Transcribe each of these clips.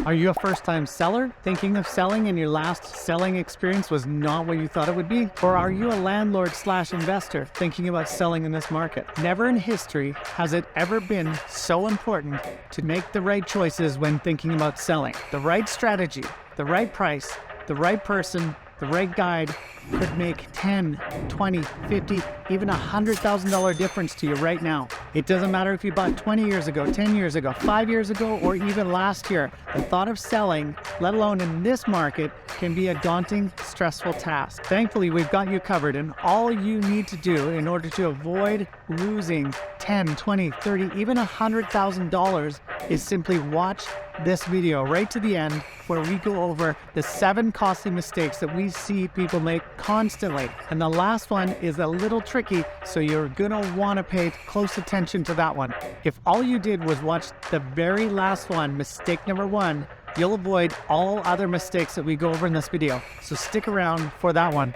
Are you a first-time seller thinking of selling and your last selling experience was not what you thought it would be? Or are you a landlord/investor thinking about selling in this market? Never in history has it ever been so important to make the right choices when thinking about selling. The right strategy, the right price, the right person, the right guide could make 10, 20, 50, even $100,000 difference to you right now. It doesn't matter if you bought 20 years ago, 10 years ago, 5 years ago, or even last year. The thought of selling, let alone in this market, can be a daunting, stressful task. Thankfully, we've got you covered, and all you need to do in order to avoid losing 10, 20, 30, even $100,000 is simply watch this video right to the end, where we go over the 7 costly mistakes that we see people make constantly. And the last one is a little tricky, so you're gonna wanna pay close attention to that one. If all you did was watch the very last one, mistake number 1, you'll avoid all other mistakes that we go over in this video. So stick around for that one.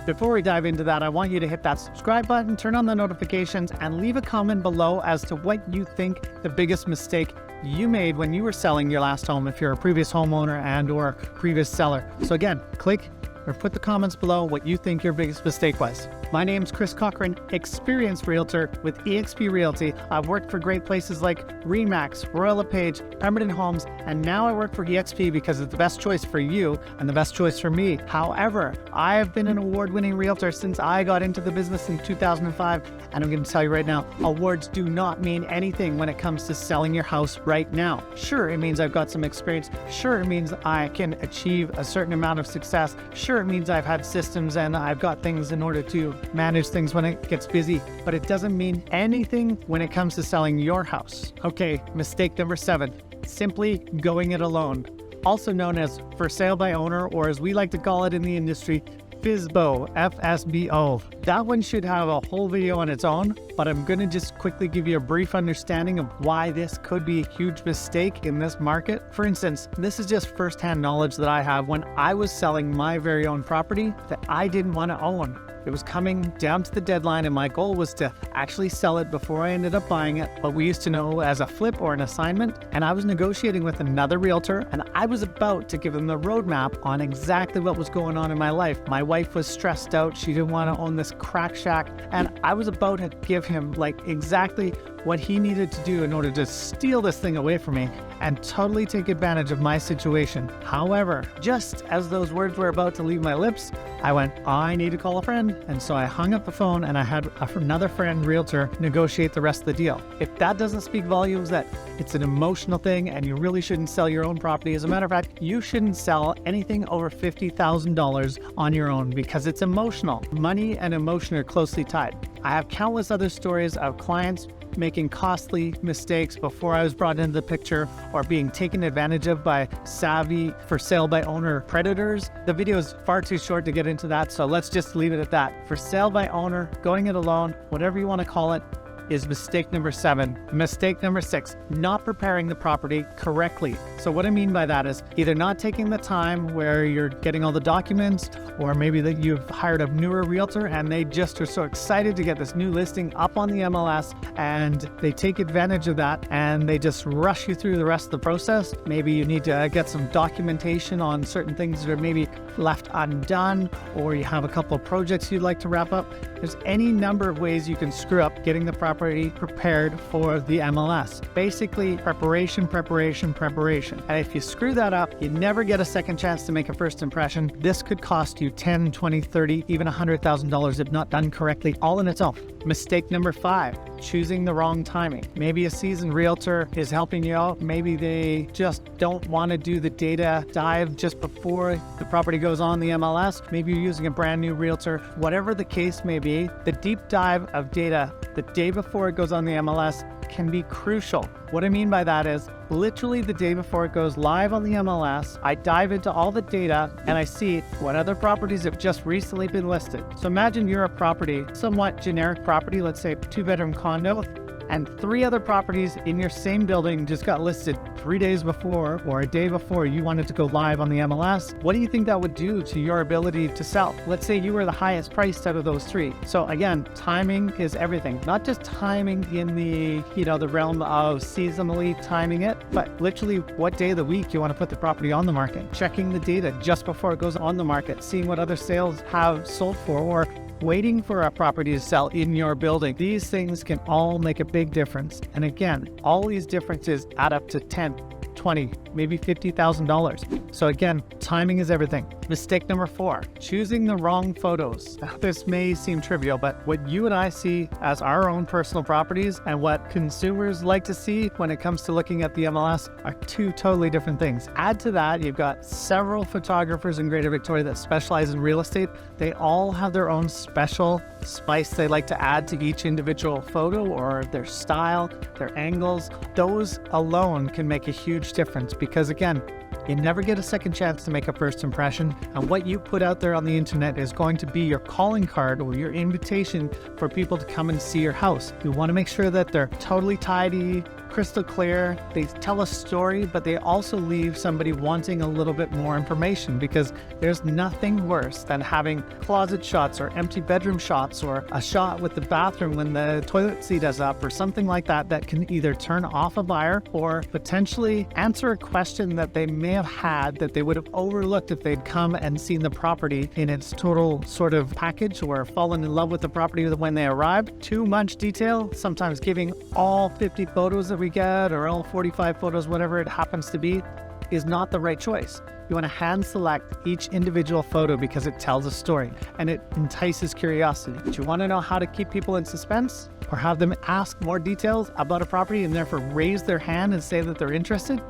Before we dive into that, I want you to hit that subscribe button, turn on the notifications, and leave a comment below as to what you think the biggest mistake you made when you were selling your last home, if you're a previous homeowner and or previous seller. So again, click or put the comments below what you think your biggest mistake was. My name's Chris Cochran, experienced realtor with eXp Realty. I've worked for great places like RE/MAX, Royal LePage, Pemberton Homes, and now I work for eXp because it's the best choice for you and the best choice for me. However, I have been an award-winning realtor since I got into the business in 2005, and I'm going to tell you right now, awards do not mean anything when it comes to selling your house right now. Sure, it means I've got some experience. Sure, it means I can achieve a certain amount of success. Sure, it means I've had systems and I've got things in order to manage things when it gets busy, but it doesn't mean anything when it comes to selling your house. Okay, mistake number 7, simply going it alone. Also known as for sale by owner, or as we like to call it in the industry, FSBO, F-S-B-O. That one should have a whole video on its own, but I'm going to just quickly give you a brief understanding of why this could be a huge mistake in this market. For instance, this is just firsthand knowledge that I have when I was selling my very own property that I didn't want to own. It was coming down to the deadline and my goal was to actually sell it before I ended up buying it, what we used to know as a flip or an assignment. And I was negotiating with another realtor and I was about to give him the roadmap on exactly what was going on in my life. My wife was stressed out. She didn't want to own this crack shack. And I was about to give him like exactly what he needed to do in order to steal this thing away from me and totally take advantage of my situation. However, just as those words were about to leave my lips, I went, I need to call a friend. And so I hung up the phone and I had another friend, realtor, negotiate the rest of the deal. If that doesn't speak volumes that it's an emotional thing and you really shouldn't sell your own property. As a matter of fact, you shouldn't sell anything over $50,000 on your own because it's emotional. Money and emotion are closely tied. I have countless other stories of clients making costly mistakes before I was brought into the picture or being taken advantage of by savvy for sale by owner predators. The video is far too short to get into that, so let's just leave it at that. For sale by owner, going it alone, whatever you want to call it, is mistake number 7. Mistake number 6, not preparing the property correctly. So what I mean by that is either not taking the time where you're getting all the documents, or maybe that you've hired a newer realtor and they just are so excited to get this new listing up on the MLS and they take advantage of that and they just rush you through the rest of the process. Maybe you need to get some documentation on certain things that are maybe left undone, or you have a couple of projects you'd like to wrap up. There's any number of ways you can screw up getting the property prepared for the MLS. Basically, preparation, preparation, preparation. And if you screw that up, you never get a second chance to make a first impression. This could cost you 10, 20, 30, even $100,000 if not done correctly, all in itself. Mistake number 5, choosing the wrong timing. Maybe a seasoned realtor is helping you out. Maybe they just don't want to do the data dive just before the property goes on the MLS. Maybe you're using a brand new realtor. Whatever the case may be, the deep dive of data the day before it goes on the MLS can be crucial. What I mean by that is literally the day before it goes live on the MLS, I dive into all the data and I see what other properties have just recently been listed. So imagine you're a property, somewhat generic property, let's say 2-bedroom condo. and 3 other properties in your same building just got listed 3 days before or a day before you wanted to go live on the MLS, what do you think that would do to your ability to sell? Let's say you were the highest priced out of those 3. So again, timing is everything. Not just timing in the, the realm of seasonally timing it, but literally what day of the week you want to put the property on the market. Checking the data just before it goes on the market, seeing what other sales have sold for, or waiting for a property to sell in your building. These things can all make a big difference. And again, all these differences add up to 10, 20, maybe $50,000. So again, timing is everything. Mistake number 4, choosing the wrong photos. Now, this may seem trivial, but what you and I see as our own personal properties and what consumers like to see when it comes to looking at the MLS are 2 totally different things. Add to that, you've got several photographers in Greater Victoria that specialize in real estate. They all have their own special spice they like to add to each individual photo, or their style, their angles. Those alone can make a huge difference, because again, you never get a second chance to make a first impression, and what you put out there on the internet is going to be your calling card or your invitation for people to come and see your house. You want to make sure that they're totally tidy, crystal clear, they tell a story, but they also leave somebody wanting a little bit more information, because there's nothing worse than having closet shots or empty bedroom shots or a shot with the bathroom when the toilet seat is up or something like that, that can either turn off a buyer or potentially answer a question that they may have had that they would have overlooked if they'd come and seen the property in its total sort of package, or fallen in love with the property when they arrived. Too much detail, sometimes giving all 50 photos that we get or all 45 photos, whatever it happens to be, is not the right choice. You want to hand select each individual photo because it tells a story and it entices curiosity. Do you want to know how to keep people in suspense, or have them ask more details about a property and therefore raise their hand and say that they're interested?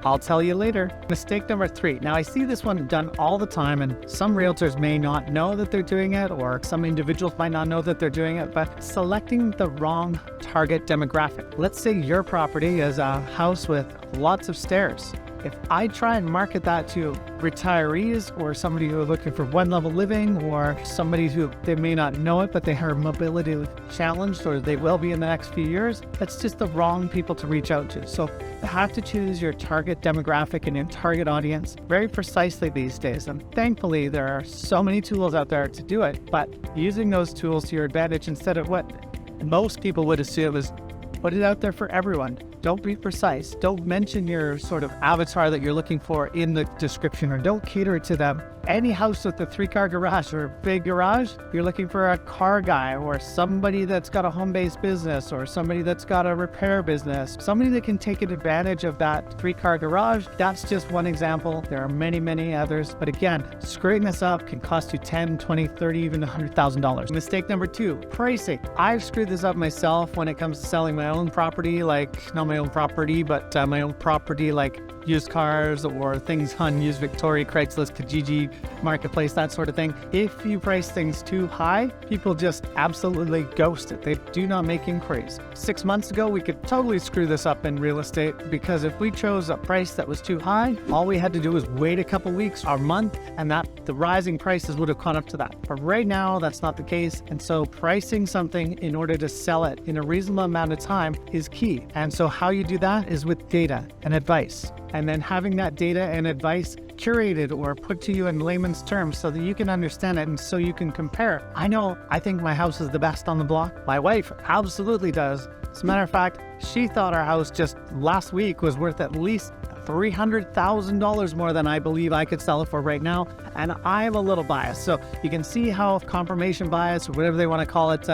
I'll tell you later. Mistake number 3. Now, I see this one done all the time, and some realtors may not know that they're doing it, or some individuals might not know that they're doing it, but selecting the wrong target demographic. Let's say your property is a house with lots of stairs. If I try and market that to retirees, or somebody who are looking for one-level living, or somebody who they may not know it, but they are mobility challenged, or they will be in the next few years, that's just the wrong people to reach out to. So you have to choose your target demographic and your target audience very precisely these days. And thankfully, there are so many tools out there to do it, but using those tools to your advantage instead of what most people would assume is put it out there for everyone. Don't be precise. Don't mention your sort of avatar that you're looking for in the description, or don't cater it to them. Any house with a 3-car garage or big garage, you're looking for a car guy, or somebody that's got a home-based business, or somebody that's got a repair business, somebody that can take advantage of that 3-car garage. That's just one example. There are many, many others. But again, screwing this up can cost you $10, $20, $30, even $100,000. Mistake number 2, pricing. I've screwed this up myself when it comes to selling my own property, like not my own property, but my own property, like used cars or things on Used Victoria, Craigslist, Kijiji, Marketplace, that sort of thing. If you price things too high, people just absolutely ghost it. They do not make inquiries. 6 months ago, we could totally screw this up in real estate, because if we chose a price that was too high, all we had to do was wait a couple weeks or month, and that the rising prices would have caught up to that. But right now, that's not the case. And so pricing something in order to sell it in a reasonable amount of time is key. And so how you do that is with data and advice. And then having that data and advice curated or put to you in layman's terms so that you can understand it and so you can compare. I think my house is the best on the block. My wife absolutely does. As a matter of fact, she thought our house just last week was worth at least $300,000 more than I believe I could sell it for right now. And I'm a little biased. So you can see how confirmation bias, or whatever they want to call it,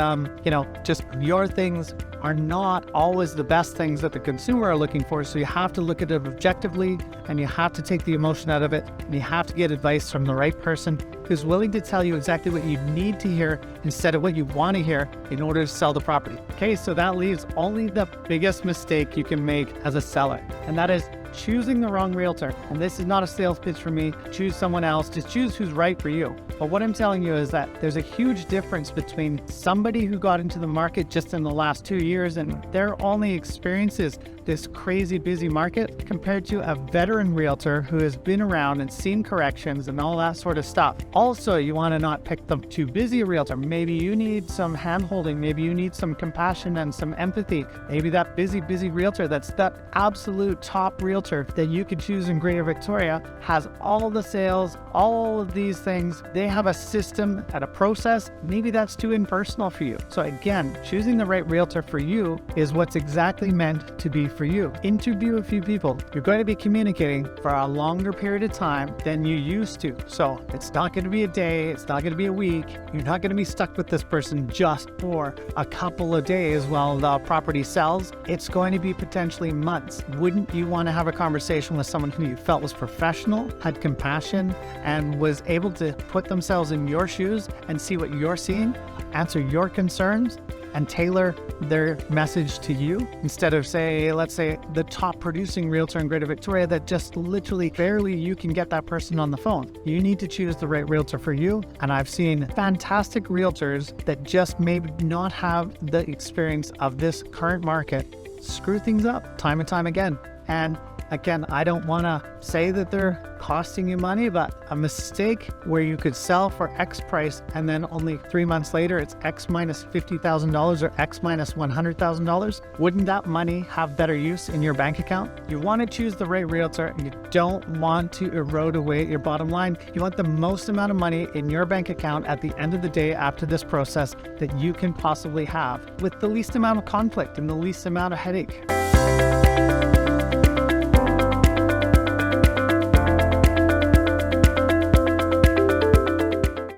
just your things are not always the best things that the consumer are looking for. So you have to look at it objectively, and you have to take the emotion out of it, and you have to get advice from the right person who's willing to tell you exactly what you need to hear instead of what you want to hear in order to sell the property. Okay, so that leaves only the biggest mistake you can make as a seller, and that is choosing the wrong realtor. And this is not a sales pitch for me. Choose someone else. Just choose who's right for you. But what I'm telling you is that there's a huge difference between somebody who got into the market just in the last 2 years and their only experience is this crazy busy market compared to a veteran realtor who has been around and seen corrections and all that sort of stuff. Also, you want to not pick the too busy realtor. Maybe you need some hand-holding. Maybe you need some compassion and some empathy. Maybe that busy realtor, that's that absolute top realtor that you could choose in Greater Victoria, has all the sales, all of these things. They have a system and a process. Maybe that's too impersonal for you. So again, choosing the right realtor for you is what's exactly meant to be for you. Interview a few people. You're going to be communicating for a longer period of time than you used to. So it's not going to be a day. It's not going to be a week. You're not going to be stuck with this person just for a couple of days while the property sells. It's going to be potentially months. Wouldn't you want to have a conversation with someone who you felt was professional, had compassion, and was able to put themselves in your shoes and see what you're seeing, answer your concerns, and tailor their message to you instead of let's say the top producing realtor in Greater Victoria that just literally barely you can get that person on the phone. You need to choose the right realtor for you. And I've seen fantastic realtors that just maybe not have the experience of this current market screw things up time and time again. And again, I don't want to say that they're costing you money, but a mistake where you could sell for X price and then only 3 months later it's X minus $50,000 or X minus $100,000. Wouldn't that money have better use in your bank account? You want to choose the right realtor and you don't want to erode away your bottom line. You want the most amount of money in your bank account at the end of the day after this process that you can possibly have with the least amount of conflict and the least amount of headache.